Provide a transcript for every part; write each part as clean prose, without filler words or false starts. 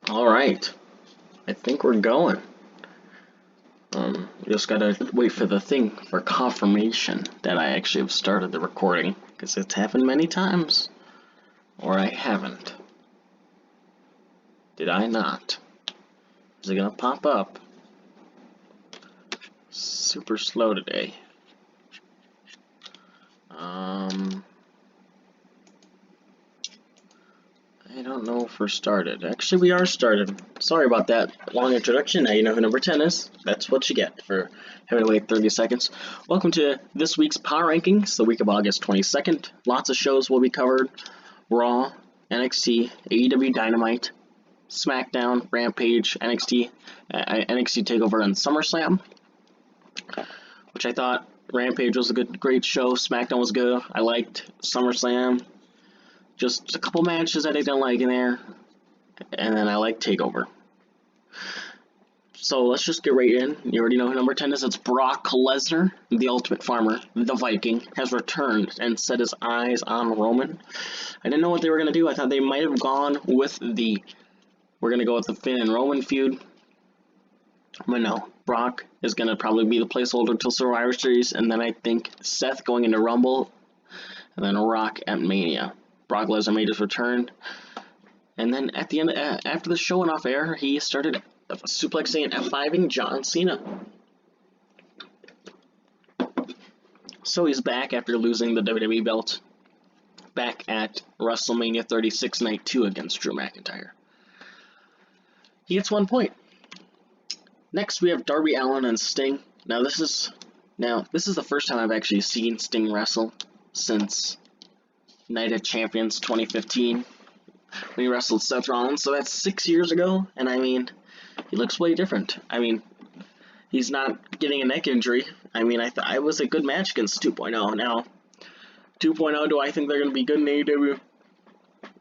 All right, I think we're going. Just gotta wait for the thing for confirmation that I actually have started the recording, because it's happened many times. Or I haven't. Did I not? Is it gonna pop up? Super slow today. I don't know if we're started. Actually, we are started. Sorry about that long introduction. Now you know who number 10 is. That's what you get for having to wait 30 seconds. Welcome to this week's Power Rankings, the week of August 22nd. Lots of shows will be covered. Raw, NXT, AEW Dynamite, SmackDown, Rampage, NXT TakeOver, and SummerSlam, which I thought Rampage was a great show. SmackDown was good. I liked SummerSlam. Just a couple matches that I didn't like in there, and then I like TakeOver. So let's just get right in. You already know who number 10 is. It's Brock Lesnar, the Ultimate Farmer, the Viking, has returned and set his eyes on Roman. I didn't know what they were going to do. I thought they might have gone with we're going to go with the Finn and Roman feud. But no, Brock is going to probably be the placeholder until Survivor Series, and then I think Seth going into Rumble, and then Rock at Mania. Brock Lesnar made his return, and then at the end, after the show went off air, he started suplexing and F5ing John Cena. So he's back after losing the WWE belt, back at WrestleMania 36 Night 2 against Drew McIntyre. He gets 1 point. Next, we have Darby Allin and Sting. Now this is the first time I've actually seen Sting wrestle since Night of Champions 2015 when he wrestled Seth Rollins. So that's 6 years ago, and I mean, he looks way different. I mean, he's not getting a neck injury. I mean, I was a good match against 2.0. Now, 2.0, do I think they're going to be good in AEW?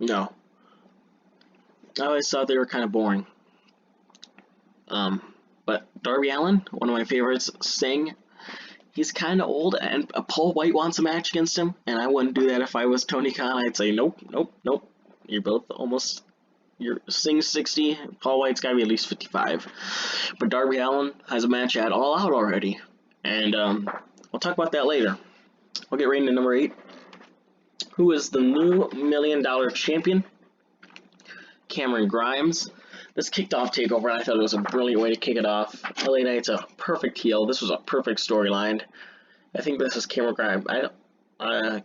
No. I always thought they were kind of boring. But Darby Allin, one of my favorites, Sting, he's kind of old, and Paul White wants a match against him, and I wouldn't do that if I was Tony Khan. I'd say, nope. You're both you're Sting's 60, Paul White's got to be at least 55. But Darby Allin has a match at All Out already, and we'll talk about that later. We'll get right into number 8. Who is the new $1 Million champion? Cameron Grimes. This kicked off TakeOver, and I thought it was a brilliant way to kick it off. LA Knight's a perfect heel. This was a perfect storyline. I think this is Cameron Grimes.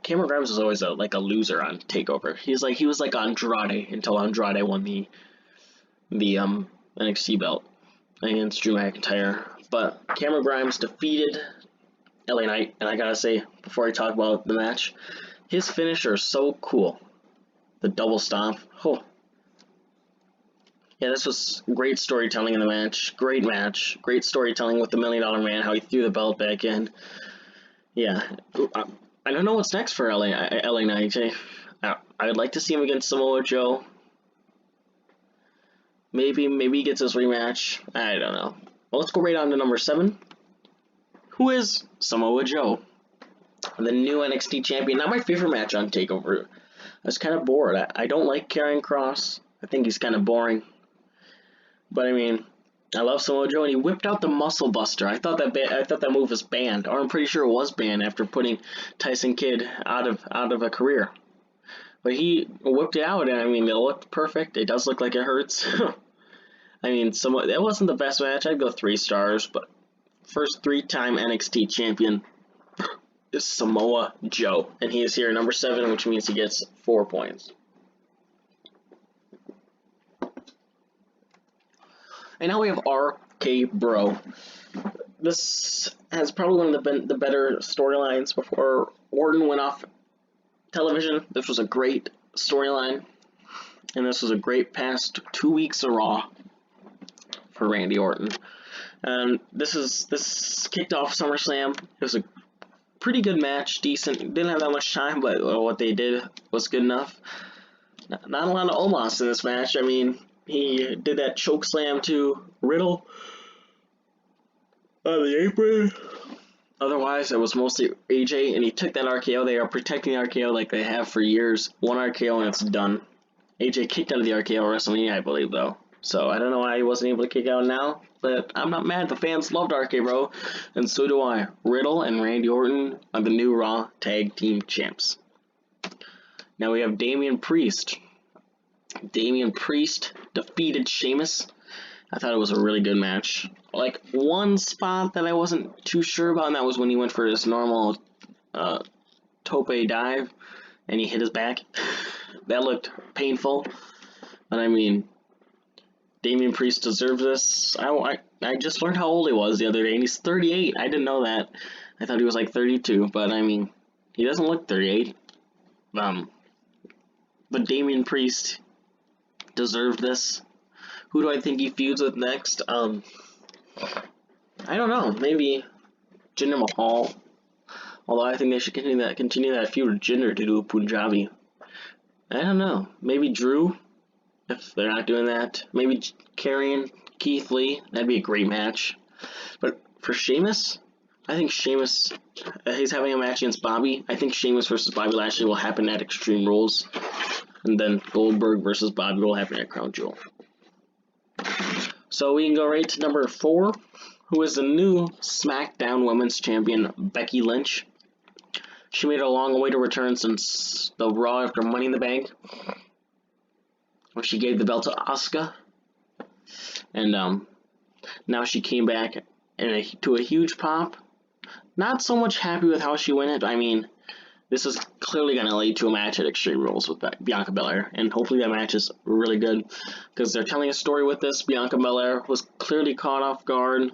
Cameron Grimes is always a loser on TakeOver. He was like Andrade until Andrade won the NXT belt against Drew McIntyre. But Cameron Grimes defeated LA Knight, and I gotta say, before I talk about the match, his finisher is so cool. The double stomp. Oh. Yeah, this was great storytelling in the match. Great match. Great storytelling with the $1 Million Man, how he threw the belt back in. Yeah. I don't know what's next for LA Knight. I would like to see him against Samoa Joe. Maybe he gets his rematch. I don't know. Well, let's go right on to number 7. Who is Samoa Joe? The new NXT Champion. Not my favorite match on TakeOver. I was kind of bored. I don't like Karrion Kross. I think he's kind of boring. But I mean, I love Samoa Joe, and he whipped out the Muscle Buster. I thought that move was banned, or I'm pretty sure it was banned after putting Tyson Kidd out of a career. But he whipped it out, and I mean, it looked perfect. It does look like it hurts. I mean, that wasn't the best match. I'd go 3 stars, but first 3-time NXT champion is Samoa Joe, and he is here at number 7, which means he gets 4 points. And now we have RK Bro. This has probably one of the better storylines before Orton went off television. This was a great storyline, and this was a great past 2 weeks of Raw for Randy Orton. And this kicked off SummerSlam. It was a pretty good match, decent. Didn't have that much time, but what they did was good enough. Not a lot of Omos in this match. I mean, he did that choke slam to Riddle on the apron. Otherwise, it was mostly AJ, and he took that RKO. They are protecting the RKO like they have for years. One RKO and it's done. AJ kicked out of the RKO at WrestleMania, I believe, though. So I don't know why he wasn't able to kick out now, but I'm not mad. The fans loved RK-Bro, and so do I. Riddle and Randy Orton are the new Raw Tag Team Champs. Now we have Damien Priest. Damien Priest defeated Sheamus. I thought it was a really good match. Like, one spot that I wasn't too sure about, and that was when he went for his normal tope dive, and he hit his back. That looked painful. But I mean, Damien Priest deserves this. I just learned how old he was the other day, and he's 38. I didn't know that. I thought he was like 32, but I mean, he doesn't look 38. But Damien Priest deserved this. Who do I think he feuds with next? I don't know. Maybe Jinder Mahal. Although I think they should continue that feud with Jinder to do a Punjabi. I don't know. Maybe Drew, if they're not doing that. Maybe Karrion, Keith Lee. That'd be a great match. But for Sheamus, I think Sheamus, he's having a match against Bobby. I think Sheamus versus Bobby Lashley will happen at Extreme Rules. And then Goldberg versus Bobby will happen at Crown Jewel. So we can go right to number 4, who is the new SmackDown Women's Champion, Becky Lynch. She made a long way to return since the Raw after Money in the Bank, where she gave the belt to Asuka. And now she came back to a huge pop. Not so much happy with how she won it. I mean, this is clearly going to lead to a match at Extreme Rules with Bianca Belair, and hopefully that match is really good, because they're telling a story with this. Bianca Belair was clearly caught off guard.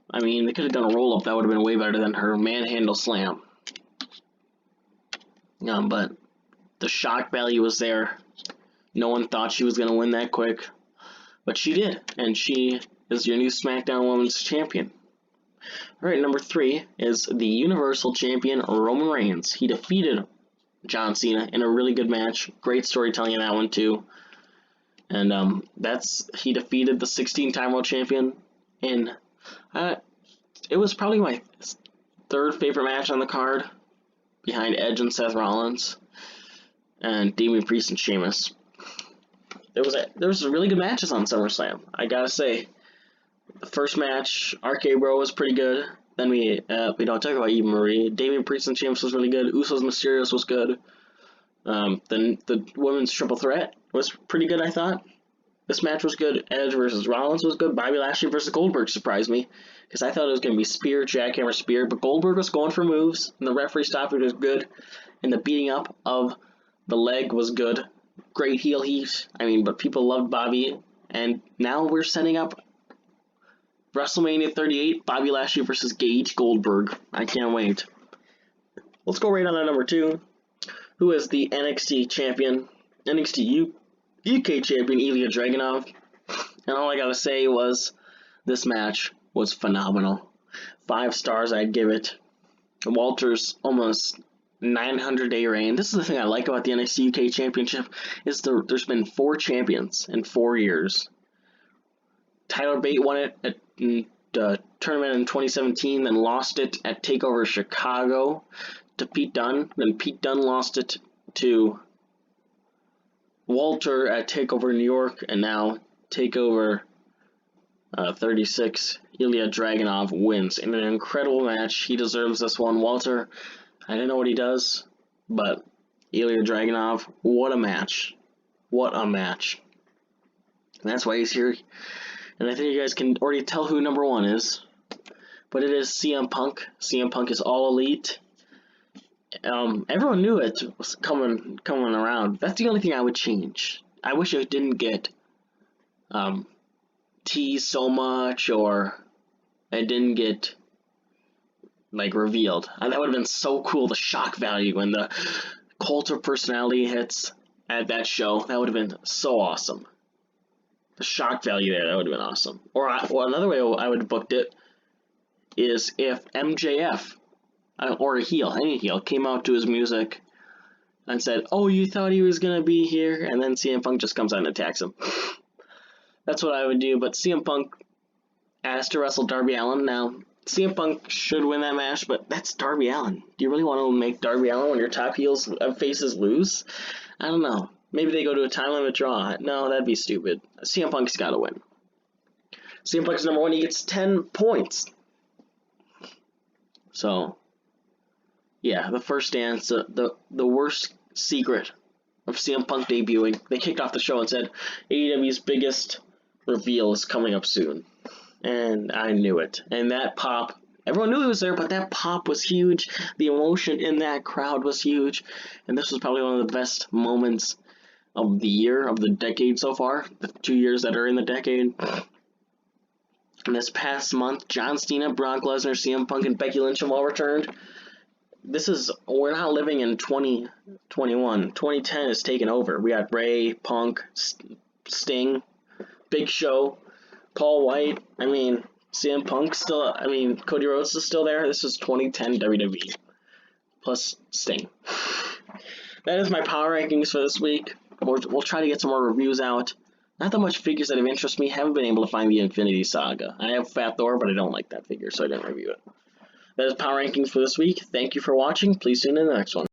I mean, they could have done a roll-up. That would have been way better than her manhandle slam. But the shock value was there. No one thought she was going to win that quick, but she did, and she is your new SmackDown Women's Champion. Alright, number 3 is the Universal Champion, Roman Reigns. He defeated John Cena in a really good match. Great storytelling in that one, too. And he defeated the 16-time World Champion. And it was probably my 3rd favorite match on the card, behind Edge and Seth Rollins, and Damien Priest and Sheamus. There was really good matches on SummerSlam, I gotta say. The first match, RK-Bro was pretty good. Then we don't talk about Eva Marie. Damien Priest and Sheamus was really good. Usos Mysterios was good. Then the women's triple threat was pretty good, I thought. This match was good. Edge versus Rollins was good. Bobby Lashley versus Goldberg surprised me, because I thought it was going to be spear, jackhammer, spear, but Goldberg was going for moves, and the referee stoppage was good, and the beating up of the leg was good. Great heel heat. I mean, but people loved Bobby, and now we're setting up WrestleMania 38, Bobby Lashley versus Gage Goldberg. I can't wait. Let's go right on to number 2, who is the NXT Champion, NXT UK Champion, Ilya Dragunov. And all I gotta say was, this match was phenomenal. 5 stars I'd give it. Walter's almost 900-day reign. This is the thing I like about the NXT UK Championship, is there's been 4 champions in 4 years. Tyler Bate won it at the tournament in 2017, then lost it at TakeOver Chicago to Pete Dunne. Then Pete Dunne lost it to Walter at TakeOver New York, and now TakeOver 36, Ilya Dragunov wins in an incredible match. He deserves this one. Walter, I don't know what he does, but Ilya Dragunov, what a match. What a match. And that's why he's here. And I think you guys can already tell who number 1 is. But it is CM Punk. CM Punk is all elite. Everyone knew it was coming around. That's the only thing I would change. I wish it didn't get teased so much, or it didn't get revealed. And that would have been so cool, the shock value when the cult of personality hits at that show. That would have been so awesome. The shock value there, that would have been awesome. Or another way I would have booked it is if MJF, or a heel, any heel, came out to his music and said, "Oh, you thought he was going to be here?" And then CM Punk just comes out and attacks him. That's what I would do, but CM Punk asked to wrestle Darby Allin. Now, CM Punk should win that match, but that's Darby Allin. Do you really want to make Darby Allin when your top faces lose? I don't know. Maybe they go to a time limit draw. No, that'd be stupid. CM Punk's got to win. CM Punk's number 1. He gets 10 points. So, yeah, the first dance, the worst secret of CM Punk debuting. They kicked off the show and said AEW's biggest reveal is coming up soon. And I knew it. And that pop, everyone knew he was there, but that pop was huge. The emotion in that crowd was huge. And this was probably one of the best moments of the year, of the decade so far. The 2 years that are in the decade. And this past month, John Cena, Brock Lesnar, CM Punk, and Becky Lynch have all returned. We're not living in 2021. 2010 is taken over. We got Ray, Punk, Sting, Big Show, Paul White. I mean, CM Punk still. I mean, Cody Rhodes is still there. This is 2010 WWE plus Sting. That is my power rankings for this week. We'll try to get some more reviews out. Not that much figures that have interested me. Haven't been able to find the Infinity Saga. I have Fat Thor, but I don't like that figure, so I didn't review it. That is power rankings for this week. Thank you for watching. Please tune in to the next one.